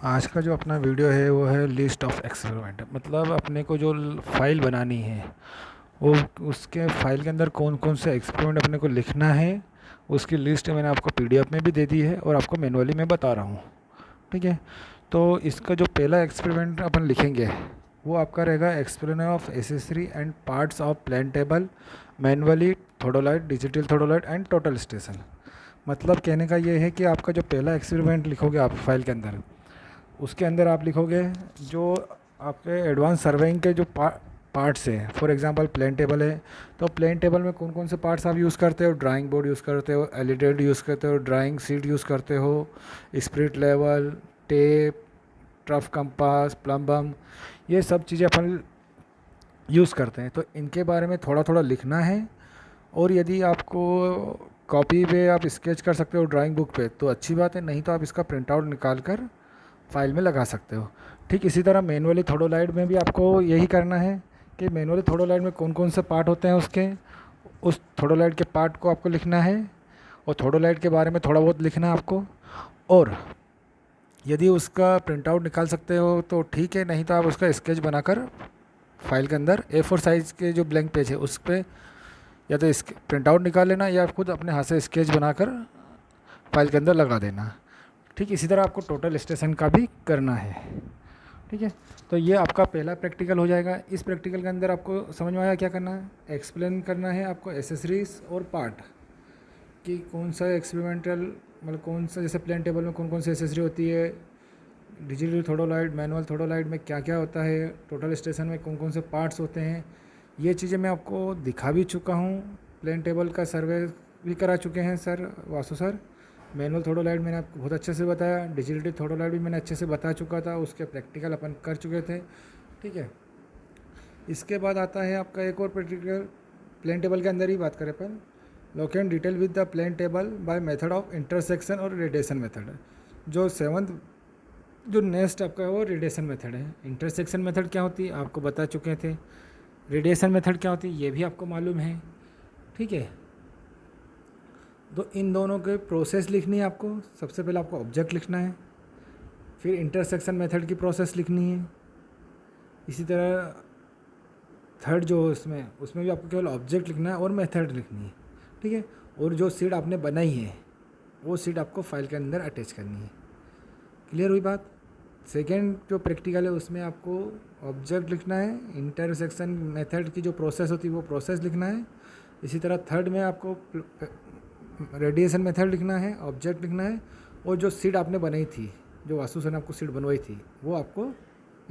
आज का जो अपना वीडियो है वो है लिस्ट ऑफ एक्सपेरिमेंट। मतलब अपने को जो फाइल बनानी है वो उसके फाइल के अंदर कौन कौन से एक्सपेरिमेंट अपने को लिखना है उसकी लिस्ट मैंने आपको पीडीएफ में भी दे दी है और आपको मैनुअली में बता रहा हूँ। ठीक है। तो इसका जो पहला एक्सपेरिमेंट अपन लिखेंगे वो आपका रहेगा explain of accessory and parts of plane table manually theodolite digital theodolite and total station. मतलब कहने का ये है कि आपका जो पहला एक्सपेरिमेंट लिखोगे आप फाइल के अंदर उसके अंदर आप लिखोगे जो आपके एडवांस सर्वेइंग के जो पार्ट्स हैं। फॉर एग्जांपल प्लेन टेबल है तो प्लेन टेबल में कौन कौन से पार्ट्स आप यूज़ करते हो। ड्राइंग बोर्ड यूज़ करते हो, एलिडेड यूज़ करते हो, ड्राइंग सीट यूज़ करते हो, spirit level, tape, trough compass, plumb bob, ये सब चीज़ें अपन यूज़ करते हैं। तो इनके बारे में थोड़ा थोड़ा लिखना है। और यदि आपको कॉपी पे आप स्केच कर सकते हो ड्राइंग बुक पे तो अच्छी बात है, नहीं तो आप इसका प्रिंट आउट निकाल कर फाइल में लगा सकते हो। ठीक इसी तरह मैनुअली थोडोलाइट में भी आपको यही करना है कि मैनुअली थोडोलाइट में कौन कौन से पार्ट होते हैं उसके, उस थोडोलाइट के पार्ट को आपको लिखना है और थोडोलाइट के बारे में थोड़ा बहुत लिखना है आपको। और यदि उसका प्रिंट आउट निकाल सकते हो तो ठीक है, नहीं तो आप उसका स्केच बनाकर फाइल के अंदर A4 साइज़ के जो ब्लैंक पेज है उस पर या तो इस प्रिंट आउट निकाल लेना या खुद अपने हाथ से स्केच बनाकर फाइल के अंदर लगा देना। ठीक इसी तरह आपको टोटल स्टेशन का भी करना है। ठीक है। तो ये आपका पहला प्रैक्टिकल हो जाएगा। इस प्रैक्टिकल के अंदर आपको समझ में आया क्या करना है। एक्सप्लेन करना है आपको एसेसरीज और पार्ट कि कौन सा एक्सपेरिमेंटल मतलब कौन सा, जैसे प्लेन टेबल में कौन कौन सी एसेसरी होती है, डिजिटल थोडोलाइट मैनुअल थोडोलाइट में क्या क्या होता है, टोटल स्टेशन में कौन कौन से पार्ट्स होते हैं। ये चीज़ें मैं आपको दिखा भी चुका हूँ। प्लेन टेबल का सर्वे भी करा चुके हैं सर वासु सर। मैनुअल थोडोलाइट मैंने आपको बहुत अच्छे से बताया, डिजिटल थोडोलाइट भी मैंने अच्छे से बता चुका था, उसके प्रैक्टिकल अपन कर चुके थे। ठीक है। इसके बाद आता है आपका एक और प्रैक्टिकल प्लेन टेबल के अंदर ही बात करें अपन, locate detail with the plane table by method of intersection और रेडिएशन मेथड। जो सेवंथ जो नेक्स्ट आपका है वो रेडिएशन मेथड है। इंटरसेक्शन मेथड क्या होती है आपको बता चुके थे, रेडिएशन मेथड क्या होती है ये भी आपको मालूम है। ठीक है। तो इन दोनों के प्रोसेस लिखनी है आपको। सबसे पहले आपको ऑब्जेक्ट लिखना है, फिर इंटरसेक्शन मेथड की प्रोसेस लिखनी है। इसी तरह थर्ड जो उसमें उसमें भी आपको केवल ऑब्जेक्ट लिखना है और मेथड लिखनी है। ठीक है। और जो सीट आपने बनाई है वो सीट आपको फाइल के अंदर अटैच करनी है। क्लियर हुई बात। सेकेंड जो प्रैक्टिकल है उसमें आपको ऑब्जेक्ट लिखना है, इंटरसेक्शन मेथड की जो प्रोसेस होती है वो प्रोसेस लिखना है। इसी तरह थर्ड में आपको रेडिएशन मेथड लिखना है, ऑब्जेक्ट लिखना है और जो सीट आपने बनाई थी, जो वासु सर ने आपको सीट बनवाई थी वो आपको,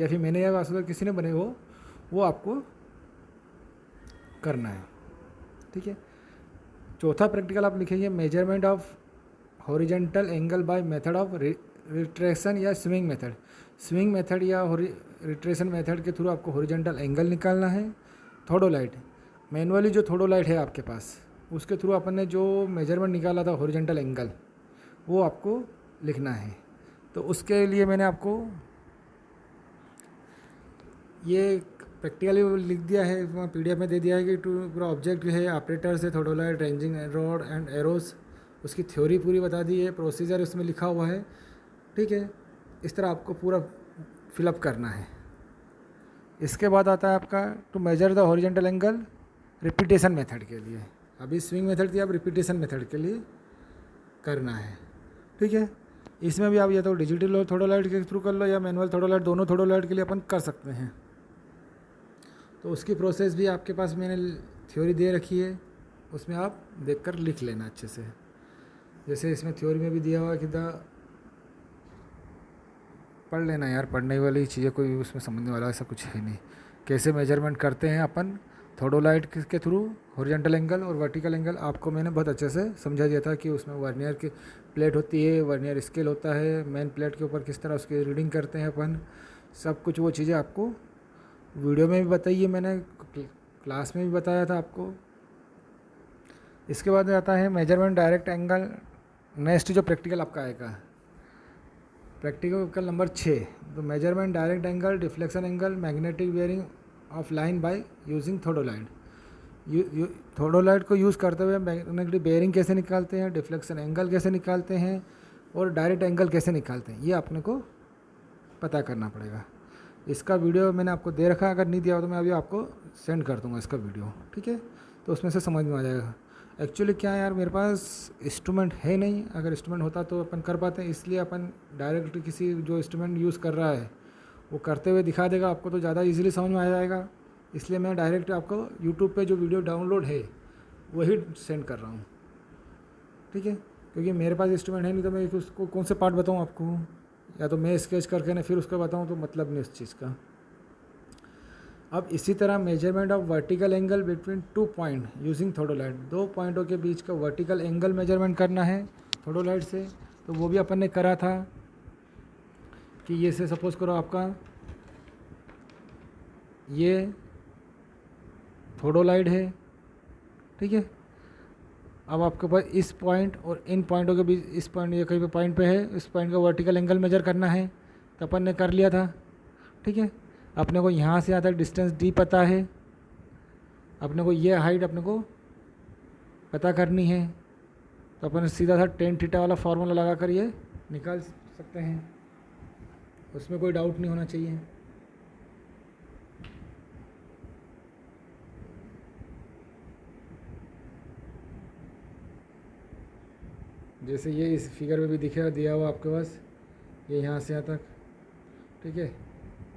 या फिर मैंने या वासु सर किसी ने बनाई हो, वो आपको करना है। ठीक है। चौथा प्रैक्टिकल आप लिखेंगे measurement of horizontal angle by method of retraction या स्विंग मेथड। स्विंग मेथड या रिट्रेक्शन मेथड के थ्रू आपको हॉरिजेंटल एंगल निकालना है। थोडोलाइट मैनुअली जो थोडोलाइट है आपके पास उसके थ्रू अपन ने जो मेजरमेंट निकाला था हॉरिजेंटल एंगल वो आपको लिखना है। तो उसके लिए मैंने आपको ये प्रैक्टिकली लिख दिया है, पीडीएफ में दे दिया है कि पूरा ऑब्जेक्ट है ऑपरेटर से थोडोलाइट रेंजिंग रॉड एंड एरोस, उसकी थ्योरी पूरी बता दी है, प्रोसीजर उसमें लिखा हुआ है। ठीक है। इस तरह आपको पूरा फिलअप करना है। इसके बाद आता है आपका to measure the horizontal angle repetition method के लिए। अभी स्विंग मेथड थी, अब रिपीटेशन मेथड के लिए करना है। ठीक है। इसमें भी आप या तो डिजिटल थोडोलाइट के थ्रू कर लो या मैनुअल थोडोलाइट, दोनों थोडोलाइट के लिए अपन कर सकते हैं। तो उसकी प्रोसेस भी आपके पास मैंने थ्योरी दे रखी है, उसमें आप देखकर लिख लेना अच्छे से। जैसे इसमें थ्योरी में भी दिया हुआ है कि पढ़ लेना यार, पढ़ने वाली चीज़ें कोई उसमें समझने वाला ऐसा कुछ है नहीं। कैसे मेजरमेंट करते हैं अपन थोडोलाइट के थ्रू हॉरिजॉन्टल एंगल और वर्टिकल एंगल, आपको मैंने बहुत अच्छे से समझा दिया था कि उसमें वर्नियर की प्लेट होती है, वर्नियर स्केल होता है, मेन प्लेट के ऊपर किस तरह उसकी रीडिंग करते हैं अपन, सब कुछ वो चीज़ें आपको वीडियो में भी बताई है, मैंने क्लास में भी बताया था आपको। इसके बाद आता है मेजरमेंट डायरेक्ट एंगल। नेक्स्ट जो प्रैक्टिकल आपका आएगा प्रैक्टिकल नंबर 6, तो measurement direct angle, deflection angle, magnetic bearing of line by using theodolite. Theodolite को यूज़ करते हुए मैग्नेटिक बेयरिंग कैसे निकालते हैं, डिफ्लेक्शन एंगल कैसे निकालते हैं और डायरेक्ट एंगल कैसे निकालते हैं, ये अपने को पता करना पड़ेगा। इसका वीडियो मैंने आपको दे रखा है, अगर नहीं दिया हो तो मैं अभी आपको सेंड कर दूँगा इसका वीडियो, ठीक है? तो उसमें से समझ में आ जाएगा। एक्चुअली क्या है यार, मेरे पास इंस्ट्रूमेंट है नहीं, अगर इंस्ट्रूमेंट होता तो अपन कर पाते हैं, इसलिए अपन डायरेक्ट किसी जो इंस्ट्रूमेंट यूज़ कर रहा है वो करते हुए दिखा देगा आपको, तो ज़्यादा इजीली समझ में आ जाएगा। इसलिए मैं डायरेक्ट आपको यूट्यूब पे जो वीडियो डाउनलोड है वही सेंड कर रहा हूँ, ठीक है? क्योंकि मेरे पास इंस्ट्रूमेंट है नहीं, तो मैं उसको कौन से पार्ट बताऊँ आपको, या तो मैं स्केच करके ना फिर उसका बताऊँ, तो मतलब नहीं उस चीज़ का। अब इसी तरह measurement of vertical angle between 2 point using theodolite, 2 पॉइंटों के बीच का वर्टिकल एंगल मेजरमेंट करना है थोडोलाइट से। तो वो भी अपन ने करा था कि ये से सपोज़ करो आपका ये थोडोलाइट है, ठीक है? अब आपके पास इस पॉइंट और इन पॉइंटों के बीच, इस पॉइंट ये कहीं पे पॉइंट पे है, इस पॉइंट का वर्टिकल एंगल मेजर करना है, तो अपन ने कर लिया था, ठीक है? अपने को यहाँ से यहाँ तक डिस्टेंस डी पता है, अपने को ये हाइट अपने को पता करनी है, तो अपन सीधा सा टेन थीटा वाला फार्मूला लगा कर ये निकाल सकते हैं, उसमें कोई डाउट नहीं होना चाहिए। जैसे ये इस फिगर में भी दिया हुआ आपके पास, ये यहाँ से यहाँ तक, ठीक है?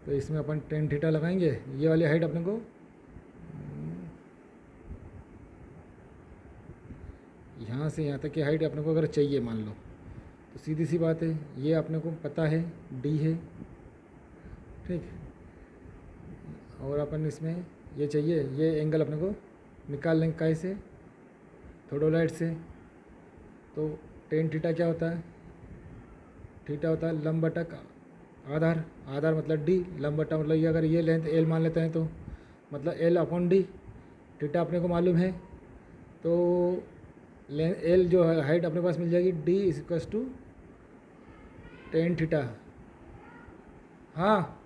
तो इसमें अपन टेन थीटा लगाएंगे, ये वाली हाइट अपने को यहाँ से यहाँ तक की हाइट अपने को अगर चाहिए मान लो, तो सीधी सी बात है, ये अपने को पता है डी है, ठीक? और अपन इसमें ये चाहिए, ये एंगल अपने को निकाल लेंगे कैसे, थोडोलाइट से। तो टेन थीटा क्या होता है, थीटा होता है लंब बटा आधार, आधार मतलब डी, लंब बटा मतलब ये, अगर ये लेंथ एल मान लेते हैं तो मतलब एल अपॉन डी, थीटा अपने को मालूम है, तो एल जो है हाइट अपने पास मिल जाएगी D equals to tan theta. हाँ